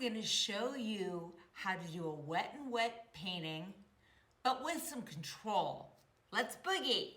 going to show you how to do a wet and wet painting, but with some control. Let's boogie.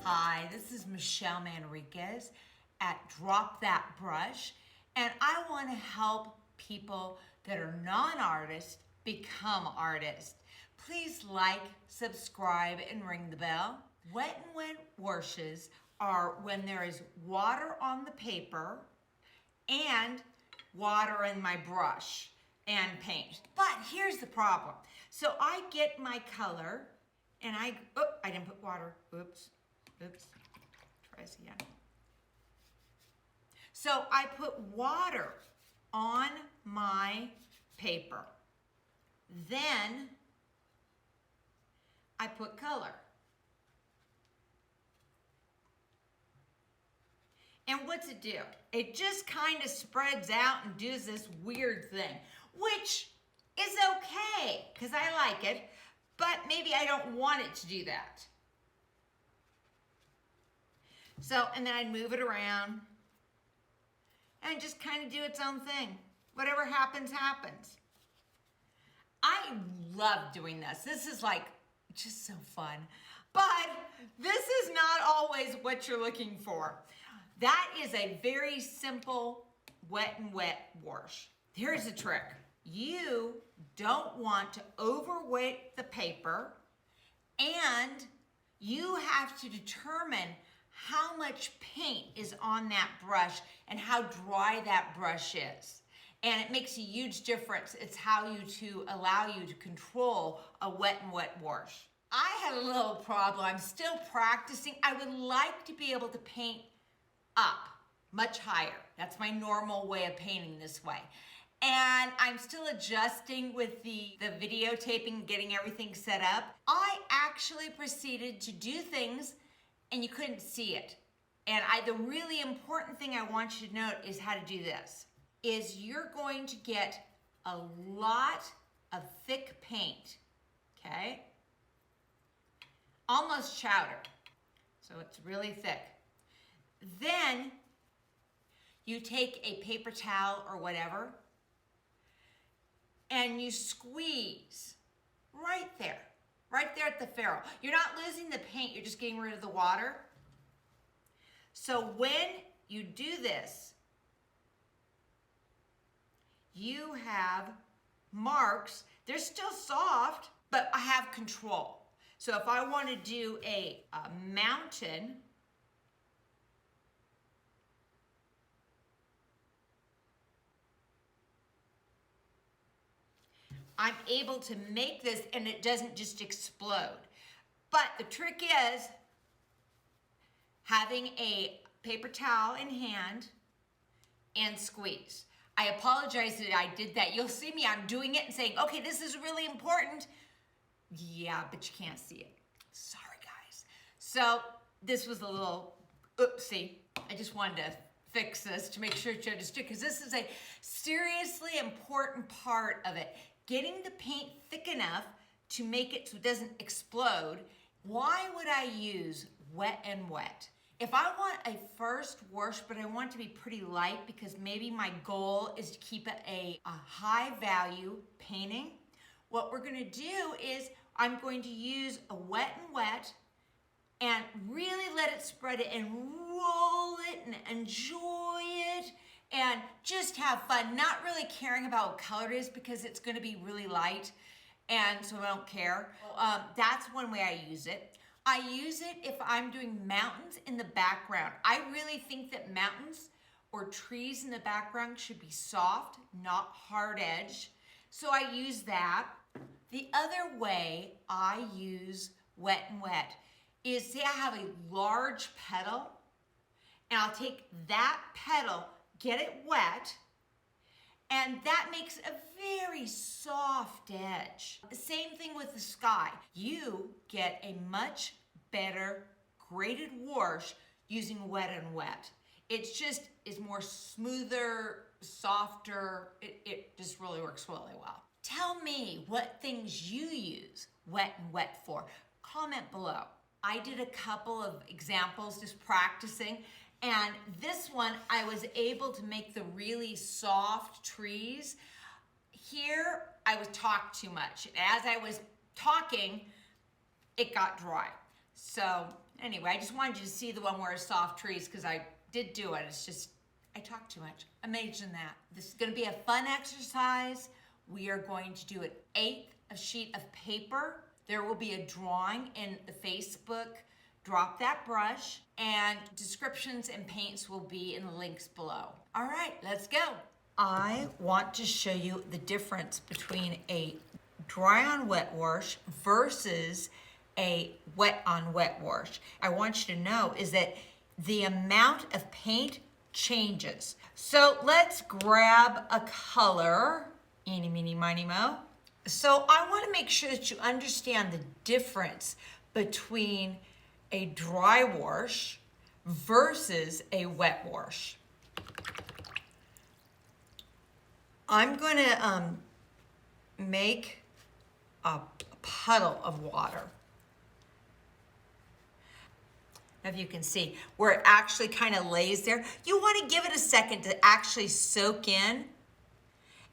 Hi, this is Michelle Manriquez at Drop That Brush, and I want to help people that are non-artists become artists. Please like, subscribe, and ring the bell. Wet and wet washes are when there is water on the paper and water in my brush and paint. But here's the problem. So I get my color and I didn't put water, oops. Try this again. So I put water on my paper. Then I put color. And what's it do? It just kind of spreads out and does this weird thing, which is okay, because I like it, but maybe I don't want it to do that. So, and then I'd move it around and just kind of do its own thing. Whatever happens, happens. I love doing this. This is like just so fun. But this is not always what you're looking for. That is a very simple wet and wet wash. Here's the trick. You don't want to overweight the paper, and you have to determine how much paint is on that brush and how dry that brush is. And it makes a huge difference. It's how to allow you to control a wet and wet wash. I had a little problem. I'm still practicing. I would like to be able to paint up much higher. That's my normal way of painting this way. And I'm still adjusting with the videotaping, getting everything set up. I actually proceeded to do things and you couldn't see it. And the really important thing I want you to note is how to do this. Is you're going to get a lot of thick paint, okay? Almost chowder, so it's really thick. Then you take a paper towel or whatever, and you squeeze right there at the ferrule. You're not losing the paint, you're just getting rid of the water. So when you do this, you have marks. They're still soft, but I have control. So if I want to do a mountain, I'm able to make this and it doesn't just explode. But the trick is having a paper towel in hand and squeeze. I apologize that I did that. You'll see me, I'm doing it and saying, okay, this is really important. Yeah, but you can't see it. Sorry, guys. So this was a little oopsie. I just wanted to fix this to make sure you understood, because this is a seriously important part of it. Getting the paint thick enough to make it so it doesn't explode. Why would I use wet and wet? If I want a first wash, but I want it to be pretty light because maybe my goal is to keep it a high value painting, what we're gonna do is I'm going to use a wet and wet and really let it spread it and roll it and enjoy it and just have fun, not really caring about what color it is because it's gonna be really light, and so I don't care. That's one way I use it. I use it if I'm doing mountains in the background. I really think that mountains or trees in the background should be soft, not hard edged. So I use that. The other way I use wet and wet is, say I have a large petal, and I'll take that petal, get it wet, and that makes a very soft edge. The same thing with the sky. You get a much better graded wash using wet and wet. It's just is more smoother, softer. It just really works really well. Tell me what things you use wet and wet for. Comment below. I did a couple of examples just practicing, and this one I was able to make the really soft trees. Here I was talked too much. As I was talking, it got dry. So anyway, I just wanted you to see the one where it's soft trees because I did do it. It's just, I talked too much. Imagine that. This is gonna be a fun exercise. We are going to do an 1/8 of sheet of paper. There will be a drawing in the Facebook, Drop That Brush, and descriptions and paints will be in the links below. All right, let's go. I want to show you the difference between a dry on wet wash versus a wet on wet wash. I want you to know is that the amount of paint changes. So let's grab a color, eeny, meeny, miny, mo. So I want to make sure that you understand the difference between a dry wash versus a wet wash. I'm going to make a puddle of water. If you can see where it actually kind of lays there, you want to give it a second to actually soak in.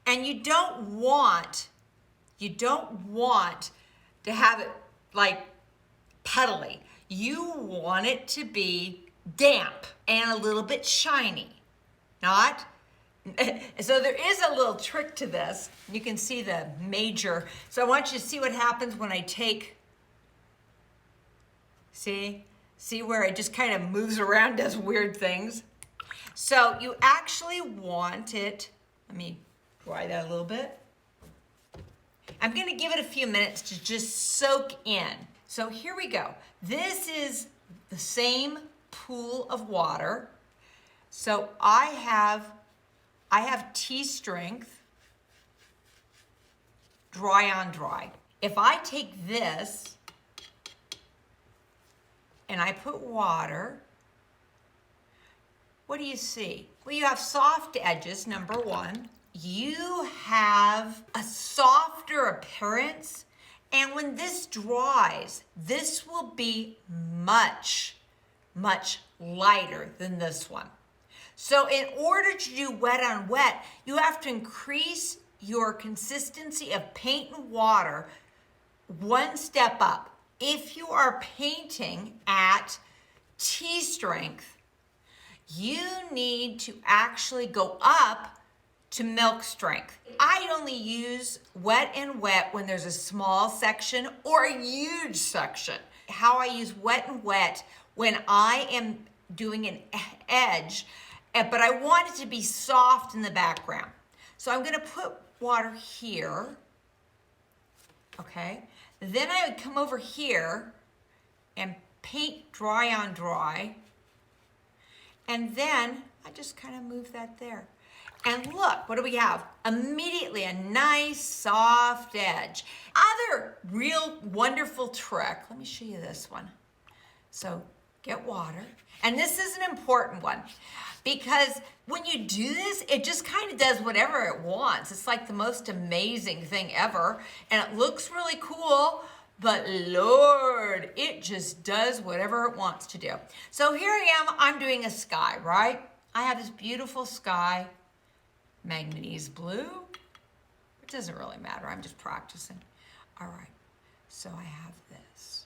And you don't want to have it like puddly. You want it to be damp and a little bit shiny, not. So there is a little trick to this. You can see the major. So I want you to see what happens when I take, see where it just kind of moves around, does weird things. So you actually want it, let me dry that a little bit. I'm gonna give it a few minutes to just soak in. So here we go. This is the same pool of water. So I have tea strength, dry on dry. If I take this and I put water, what do you see? Well, you have soft edges, number one. You have a softer appearance, and when this dries, this will be much, much lighter than this one. So in order to do wet on wet, you have to increase your consistency of paint and water one step up. If you are painting at tea strength, you need to actually go up to milk strength. I only use wet and wet when there's a small section or a huge section. How I use wet and wet when I am doing an edge, but I want it to be soft in the background. So I'm gonna put water here, okay? Then I would come over here and paint dry on dry. And then I just kind of move that there. And look, what do we have? Immediately a nice soft edge. Other real wonderful trick, let me show you this one. So get water. And this is an important one because when you do this, it just kind of does whatever it wants. It's like the most amazing thing ever. And it looks really cool, but Lord, it just does whatever it wants to do. So here I am, I'm doing a sky, right? I have this beautiful sky, manganese blue. It doesn't really matter, I'm just practicing. All right, so I have this.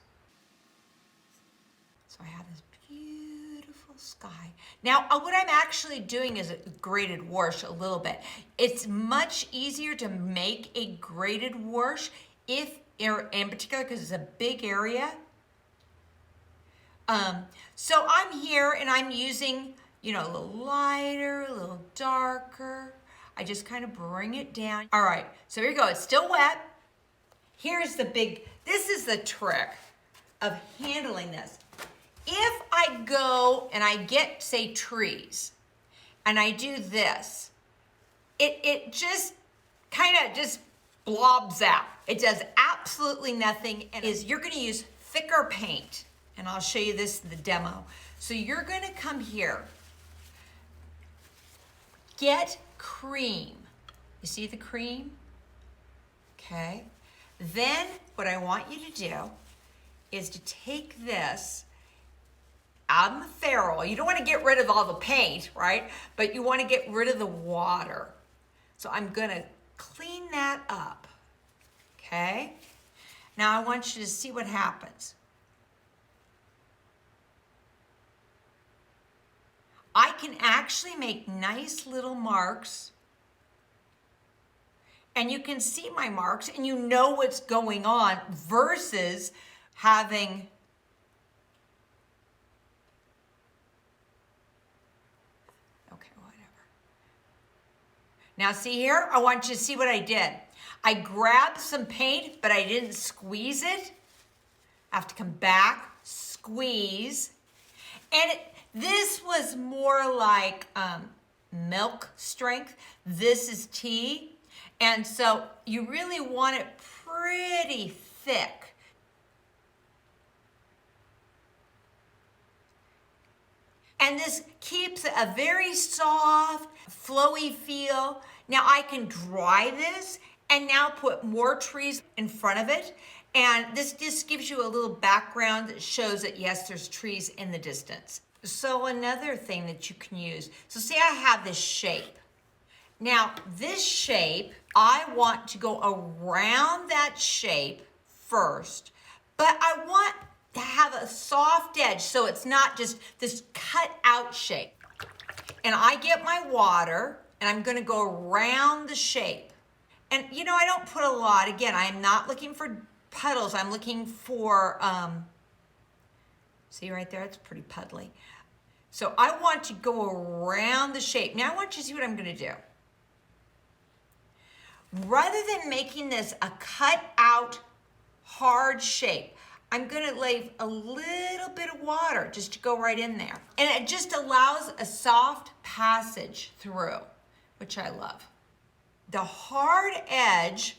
So I have this beautiful sky. Now, what I'm actually doing is a graded wash a little bit. It's much easier to make a graded wash if, in particular, because it's a big area. So I'm here and I'm using, you know, a little lighter, a little darker. I just kind of bring it down. All right, so here you go. It's still wet. Here's the big, this is the trick of handling this. If I go and I get, say, trees, and I do this, it just kind of just blobs out. It does absolutely nothing, and you're gonna use thicker paint, and I'll show you this in the demo. So you're gonna come here, get cream. You see the cream? Okay. Then what I want you to do is to take this out in the ferrule. You don't want to get rid of all the paint, right? But you want to get rid of the water. So I'm gonna clean that up, okay? Now I want you to see what happens. I can actually make nice little marks, and you can see my marks and you know what's going on versus having Now see here, I want you to see what I did. I grabbed some paint, but I didn't squeeze it. I have to come back, squeeze. And this was more like milk strength. This is tea. And so you really want it pretty thick. And this keeps a very soft, flowy feel. Now I can dry this and now put more trees in front of it. And this just gives you a little background that shows that yes, there's trees in the distance. So another thing that you can use, so say I have this shape. Now this shape, I want to go around that shape first, but I want to have a soft edge so it's not just this cut out shape. And I get my water and I'm gonna go around the shape. And you know, I don't put a lot. Again, I am not looking for puddles. I'm looking for, see right there, it's pretty puddly. So I want to go around the shape. Now I want you to see what I'm gonna do. Rather than making this a cut out hard shape, I'm gonna lay a little bit of water just to go right in there. And it just allows a soft passage through, which I love. The hard edge,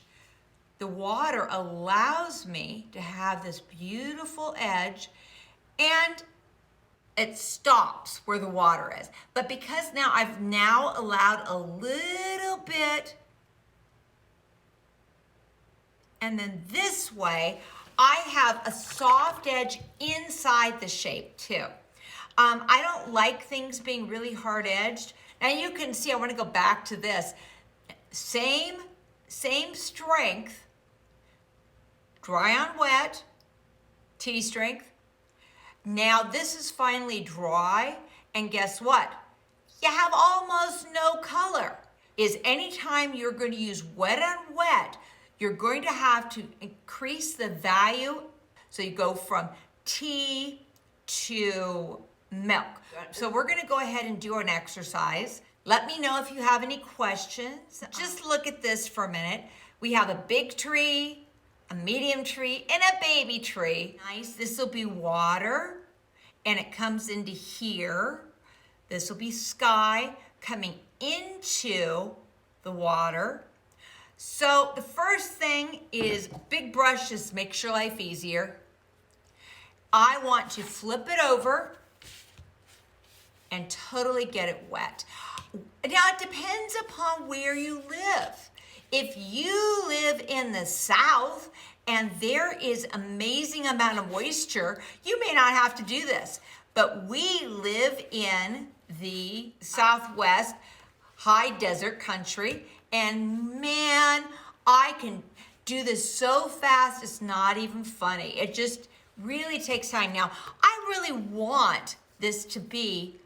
the water allows me to have this beautiful edge, and it stops where the water is. But because now I've now allowed a little bit, and then this way, I have a soft edge inside the shape too. I don't like things being really hard edged. Now you can see, I want to go back to this. Same strength, dry on wet, tea strength. Now this is finally dry, and guess what? You have almost no color. Is anytime you're going to use wet on wet, you're going to have to increase the value. So you go from tea to milk. So we're gonna go ahead and do an exercise. Let me know if you have any questions. Just look at this for a minute. We have a big tree, a medium tree, and a baby tree. Nice, this will be water, and it comes into here. This will be sky coming into the water. So the first thing is big brush, just makes your life easier. I want to flip it over and totally get it wet. Now it depends upon where you live. If you live in the South and there is amazing amount of moisture, you may not have to do this. But we live in the Southwest, high desert country, and man, I can do this so fast, it's not even funny. It just really takes time. Now, I really want this to be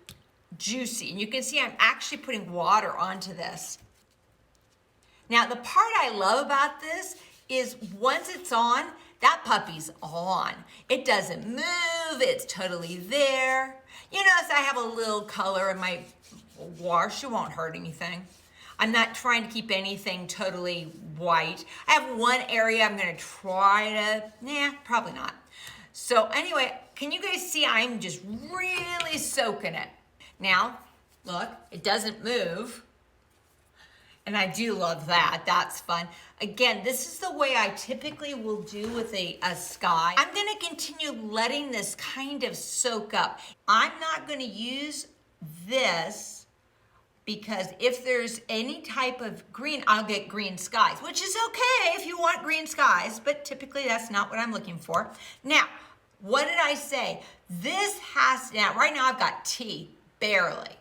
juicy, and you can see I'm actually putting water onto this. Now, the part I love about this is once it's on, that puppy's on. It doesn't move, it's totally there. You notice I have a little color in my wash, it won't hurt anything. I'm not trying to keep anything totally white. I have one area I'm gonna try to, probably not. So anyway, can you guys see I'm just really soaking it? Now, look, it doesn't move. And I do love that. That's fun. Again, this is the way I typically will do with a sky. I'm gonna continue letting this kind of soak up. I'm not gonna use this because if there's any type of green, I'll get green skies, which is okay if you want green skies, but typically that's not what I'm looking for. Now, what did I say? This has, now right now I've got T, barely.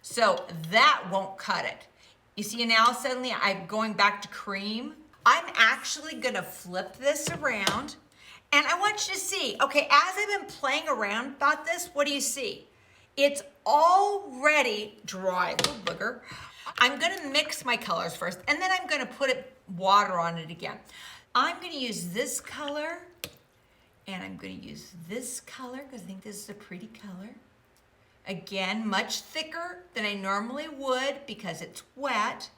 So that won't cut it. You see now suddenly I'm going back to cream. I'm actually gonna flip this around and I want you to see, okay, as I've been playing around about this, what do you see? It's already dry, oh booger. I'm gonna mix my colors first and then I'm gonna put water on it again. I'm gonna use this color and I'm gonna use this color because I think this is a pretty color. Again, much thicker than I normally would because it's wet.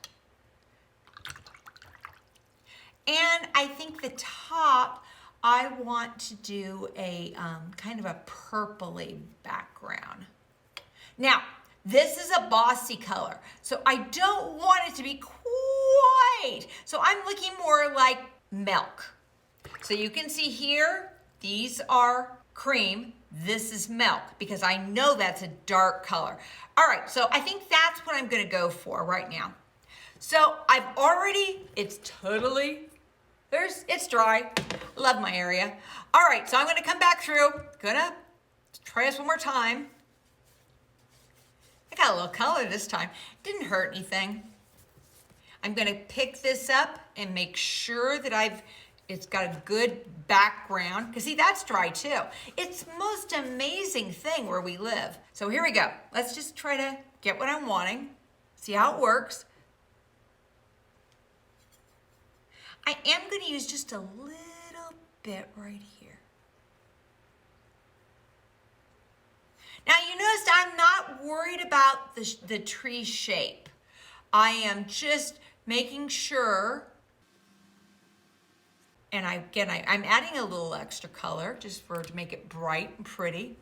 And I think the top, I want to do a kind of a purpley background. Now, this is a bossy color, so I don't want it to be quite, so I'm looking more like milk. So you can see here, these are cream, this is milk, because I know that's a dark color. All right, so I think that's what I'm gonna go for right now. So I've already, it's dry. Love my area. All right, so I'm gonna come back through, gonna try this one more time. I got a little color this time. Didn't hurt anything. I'm gonna pick this up and make sure that it's got a good background, because see, that's dry too. It's the most amazing thing where we live. So here we go. Let's just try to get what I'm wanting, see how it works. I am gonna use just a little bit right here. Now you notice I'm not worried about the tree shape. I am just making sure. And I'm adding a little extra color just to make it bright and pretty.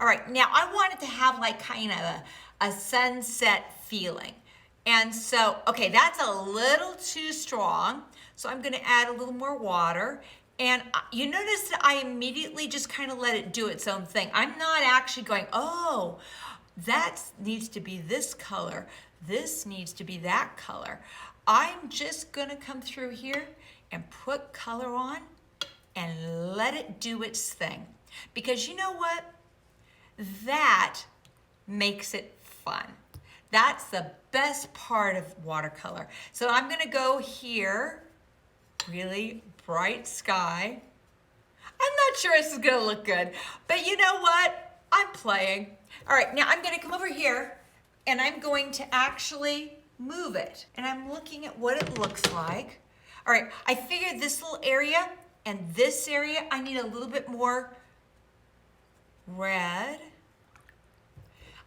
All right, now I want it to have like kind of a sunset feeling. And so, okay, that's a little too strong. So I'm gonna add a little more water. And you notice that I immediately just kind of let it do its own thing. I'm not actually going, oh, that needs to be this color. This needs to be that color. I'm just gonna come through here and put color on and let it do its thing. Because you know what? That makes it fun. That's the best part of watercolor. So I'm gonna go here, really bright sky. I'm not sure this is gonna look good, but you know what? I'm playing. All right, now I'm gonna come over here and I'm going to actually move it. And I'm looking at what it looks like. All right, I figured this little area and this area, I need a little bit more red.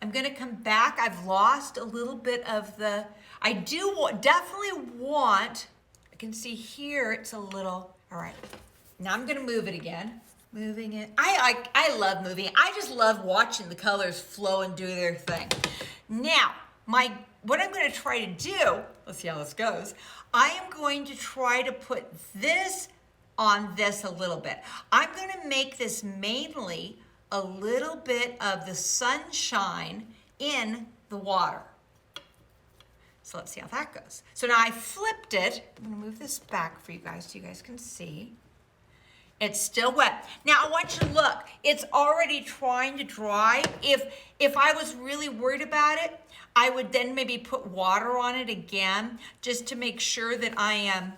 I'm gonna come back. I've lost a little bit of the, I do definitely want, I can see here it's a little, all right. Now I'm gonna move it again. Moving it, I love moving it. I just love watching the colors flow and do their thing. Now, what I'm gonna try to do, let's see how this goes. I am going to try to put this on this a little bit. I'm gonna make this mainly a little bit of the sunshine in the water. So let's see how that goes. So now I flipped it. I'm gonna move this back for you guys so you guys can see. It's still wet. Now I want you to look, it's already trying to dry. If I was really worried about it, I would then maybe put water on it again, just to make sure that I am,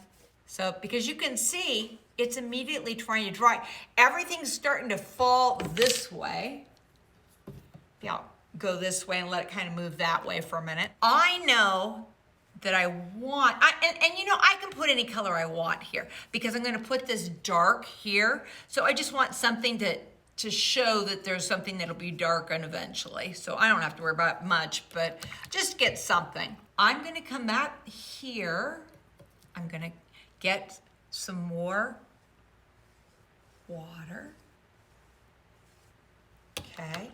so because you can see, it's immediately trying to dry. Everything's starting to fall this way. Yeah, I'll go this way and let it kind of move that way for a minute. I know that I want, and you know, I can put any color I want here because I'm gonna put this dark here. So I just want something to show that there's something that'll be dark and eventually. So I don't have to worry about much, but just get something. I'm gonna come back here. I'm gonna get some more water. Okay.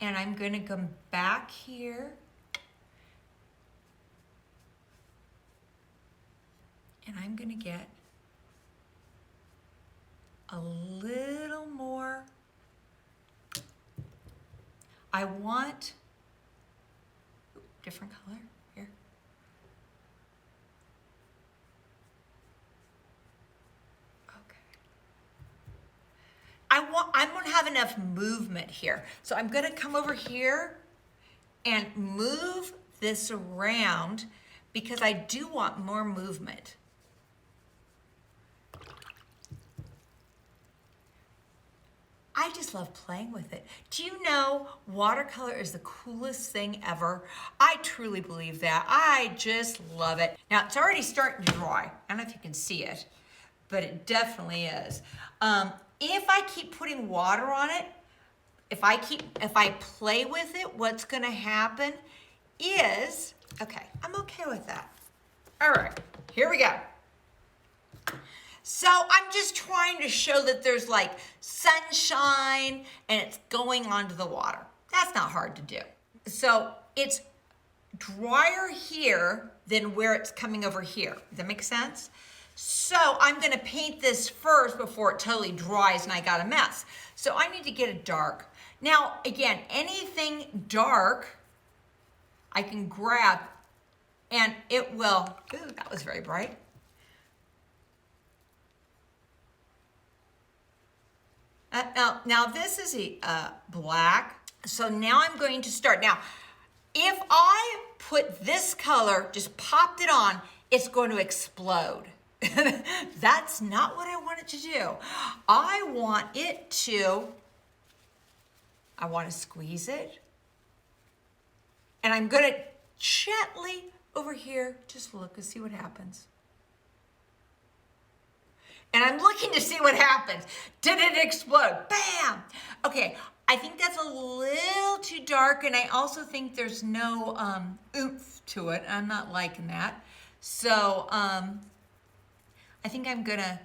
And I'm gonna come back here. And I'm gonna get a little more. I want different color here. Okay. I'm gonna have enough movement here. So I'm gonna come over here and move this around because I do want more movement. I just love playing with it. Do you know watercolor is the coolest thing ever? I truly believe that. I just love it. Now it's already starting to dry. I don't know if you can see it, but it definitely is. If I keep putting water on it, if I play with it, what's gonna happen is, okay, I'm okay with that. All right, here we go. So I'm just trying to show that there's like sunshine and it's going onto the water. That's not hard to do. So it's drier here than where it's coming over here. Does that make sense? So I'm gonna paint this first before it totally dries and I got a mess. So I need to get it dark. Now, again, anything dark I can grab and it will, ooh, that was very bright. Now this is a black. So now I'm going to start. Now, if I put this color, just popped it on, it's going to explode. That's not what I want it to do. I want to squeeze it. And I'm gonna gently over here, just look and see what happens. And I'm looking to see what happens. Did it explode? Bam! Okay, I think that's a little too dark, and I also think there's no oomph to it. I'm not liking that. So I think I'm gonna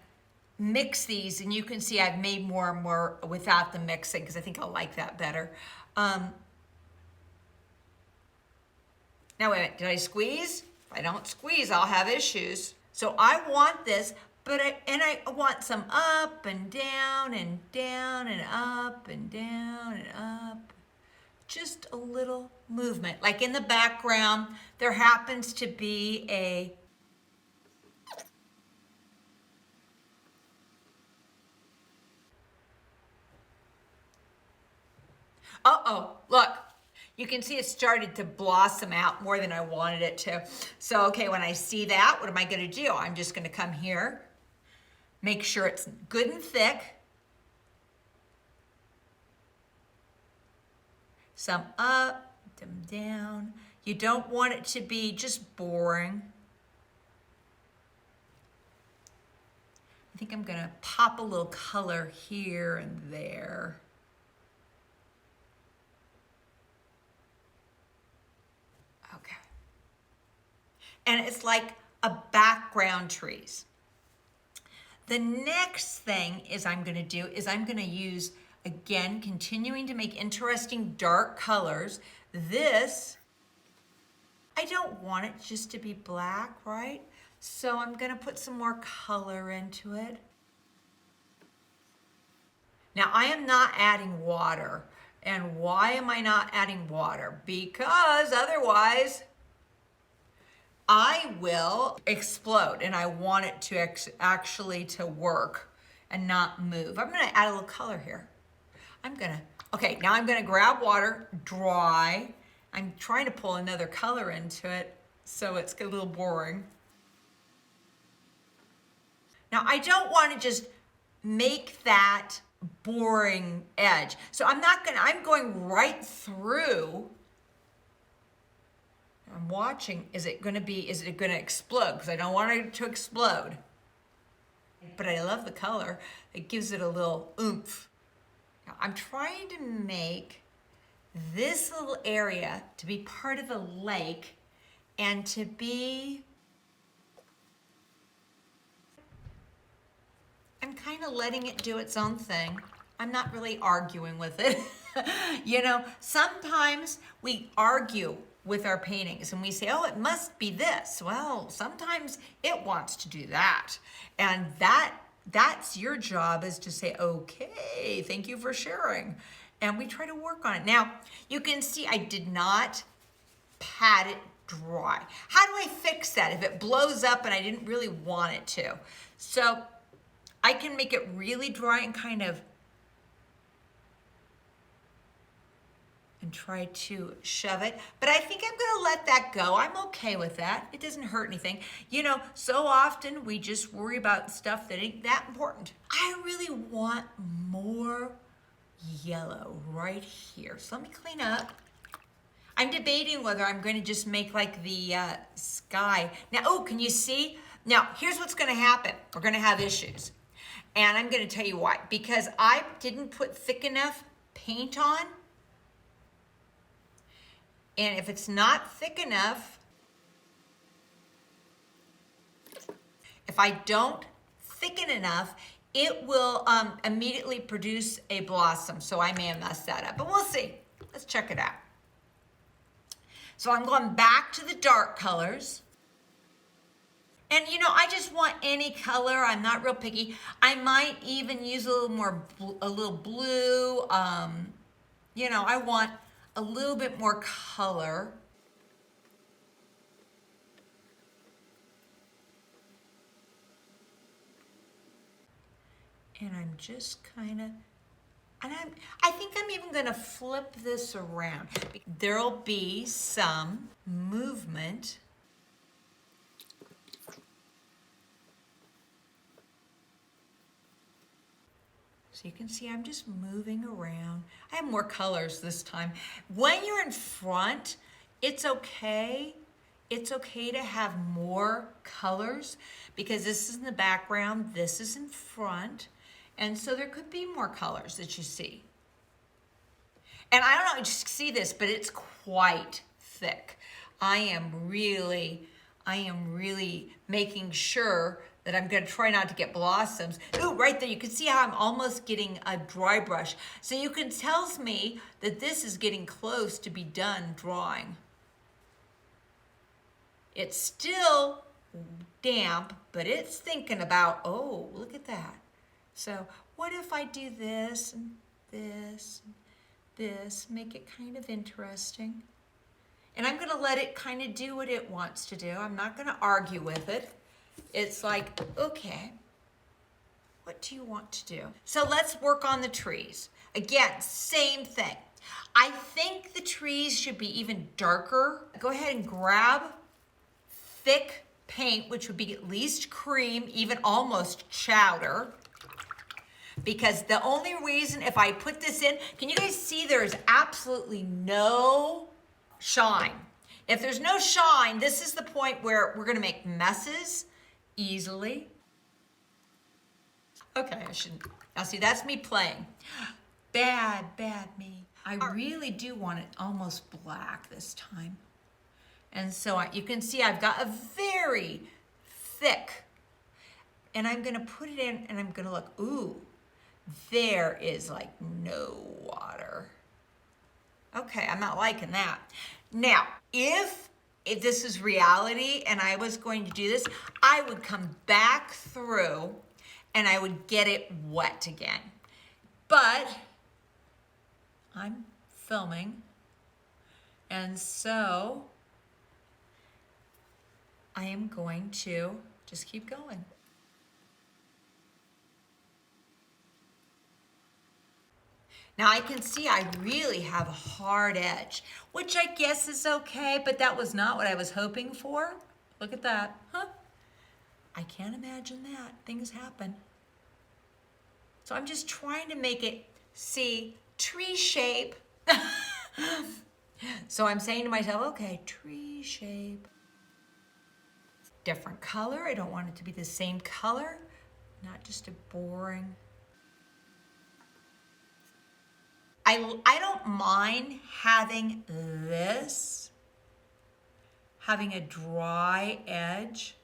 mix these, and you can see I've made more and more without the mixing, because I think I'll like that better. Now wait a minute, did I squeeze? If I don't squeeze, I'll have issues. So I want this, but I want some up and down and down and up and down and up. Just a little movement. Like in the background, there happens to be a uh-oh, look. You can see it started to blossom out more than I wanted it to. So, okay, when I see that, what am I gonna do? I'm just gonna come here, make sure it's good and thick. Some up, some down. You don't want it to be just boring. I think I'm gonna pop a little color here and there. Okay. And it's like a background trees. The next thing I'm gonna do is I'm gonna use, again, continuing to make interesting dark colors. This, I don't want it just to be black, right? So I'm gonna put some more color into it. Now I am not adding water. And why am I not adding water? Because otherwise I will explode, and I want it to actually to work and not move. I'm gonna add a little color here. Okay, now I'm gonna grab water, dry. I'm trying to pull another color into it, so it's a little boring. Now I don't wanna just make that boring edge. So I'm going right through. I'm watching, is it gonna explode? Because I don't want it to explode. But I love the color. It gives it a little oomph. Now, I'm trying to make this little area to be part of the lake and to be, I'm kind of letting it do its own thing. I'm not really arguing with it. You know, sometimes we argue with our paintings and we say, oh, it must be this. Well, sometimes it wants to do that. And that's your job, is to say, okay, thank you for sharing. And we try to work on it. Now, you can see I did not pat it dry. How do I fix that if it blows up and I didn't really want it to? So I can make it really dry and kind of try to shove it, but I think I'm gonna let that go. I'm okay with that. It doesn't hurt anything. You know, so often we just worry about stuff that ain't that important. I really want more yellow right here. So let me clean up. I'm debating whether I'm going to just make like the sky. Now, oh, can you see? Now, here's what's going to happen. We're going to have issues. And I'm going to tell you why. Because I didn't put thick enough paint on. And if it's not thick enough, if I don't thicken enough, it will immediately produce a blossom. So I may have messed that up, but we'll see. Let's check it out. So I'm going back to the dark colors. And you know, I just want any color. I'm not real picky. I might even use a little more, a little blue. You know, I want a little bit more color. And I'm just kind of, and I think I'm even gonna flip this around. There'll be some movement. So you can see I'm just moving around. I have more colors this time. When you're in front, it's okay. It's okay to have more colors because this is in the background, this is in front. And so there could be more colors that you see. And I don't know if you see this, but it's quite thick. I am really making sure that I'm gonna try not to get blossoms. Ooh, right there, you can see how I'm almost getting a dry brush. So you can tells me that this is getting close to be done drawing. It's still damp, but it's thinking about, oh, look at that. So what if I do this and this and this, make it kind of interesting. And I'm gonna let it kind of do what it wants to do. I'm not gonna argue with it. It's like, okay, what do you want to do? So let's work on the trees. Again, same thing. I think the trees should be even darker. Go ahead and grab thick paint, which would be at least cream, even almost chowder. Because the only reason if I put this in, can you guys see there's absolutely no shine? If there's no shine, this is the point where we're gonna make messes easily. Okay, I shouldn't. Now see, that's me playing. Bad me. I really do want it almost black this time. And so you can see I've got a very thick, and I'm gonna put it in and I'm gonna look, ooh, there is like no water. Okay, I'm not liking that. Now, if this is reality and I was going to do this, I would come back through and I would get it wet again. But I'm filming, and so I am going to just keep going. Now I can see I really have a hard edge, which I guess is okay, but that was not what I was hoping for. Look at that, huh? I can't imagine that, things happen. So I'm just trying to make it, see, tree shape. So I'm saying to myself, okay, tree shape. Different color, I don't want it to be the same color, not just a boring. I don't mind having this, having a dry edge.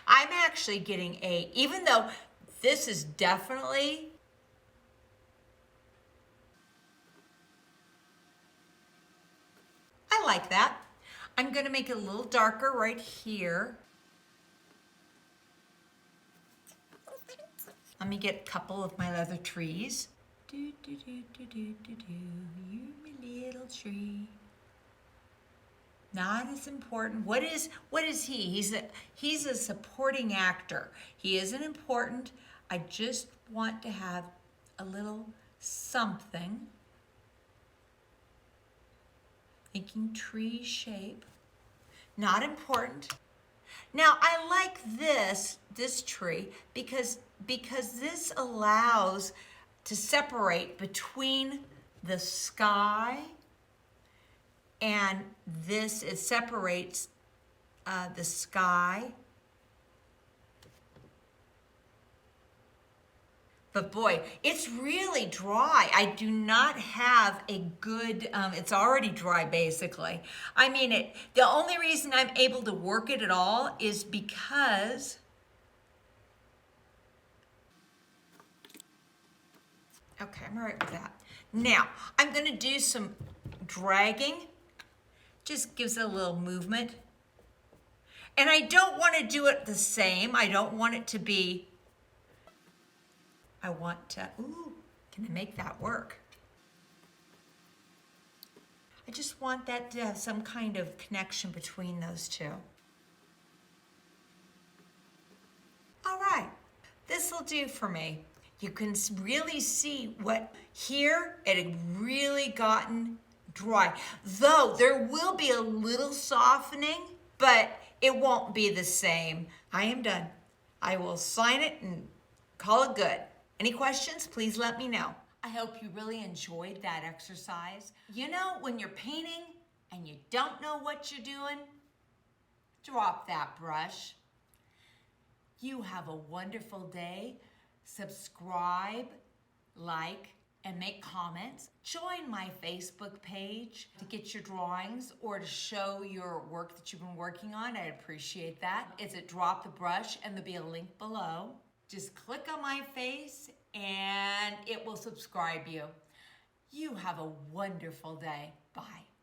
I'm actually getting even though this is definitely like that. I'm gonna make it a little darker right here. Let me get a couple of my other trees. Do, do, do, do, do, do, do. You my little tree. Not as important. What is he? He's a supporting actor. He isn't important. I just want to have a little something. Making tree shape. Not important. Now I like this tree because this allows to separate between the sky and this. It separates the sky. But boy, it's really dry. I do not have a good, it's already dry basically. I mean, the only reason I'm able to work it at all is because okay, I'm all right with that. Now, I'm gonna do some dragging. Just gives it a little movement. And I don't wanna do it the same. I don't want it to be, I want to, ooh, can I make that work? I just want that to have some kind of connection between those two. All right, this will do for me. You can really see what here it had really gotten dry. Though there will be a little softening, but it won't be the same. I am done. I will sign it and call it good. Any questions, please let me know. I hope you really enjoyed that exercise. You know, when you're painting and you don't know what you're doing, drop that brush. You have a wonderful day. Subscribe, like, and make comments. Join my Facebook page to get your drawings or to show your work that you've been working on. I'd appreciate that. It's at Drop the Brush, and there'll be a link below. Just click on my face and it will subscribe you. You have a wonderful day. Bye.